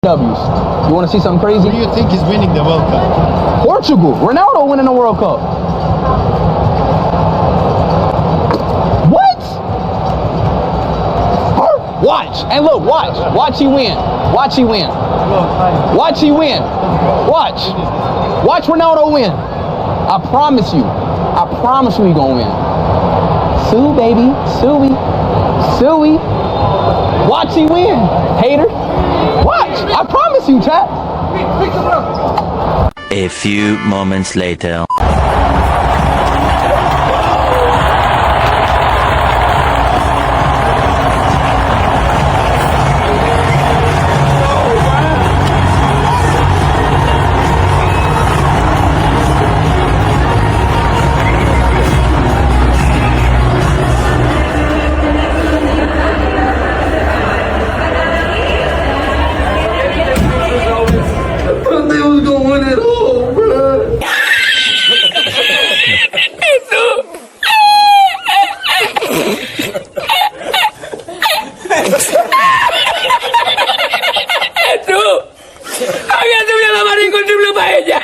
W's. You want to see something crazy? Who do you think is winning the World Cup? Portugal. Ronaldo winning the World Cup. What? Watch. And look, watch. Watch he win. Watch he win. Watch he win. Watch. Watch Ronaldo win. I promise you. I promise you he gonna win. Sue, baby. Suey. Suey. Watch he win. Hater. Watch. I promise you, chat. A few moments later. Había subido la marín con triple paella.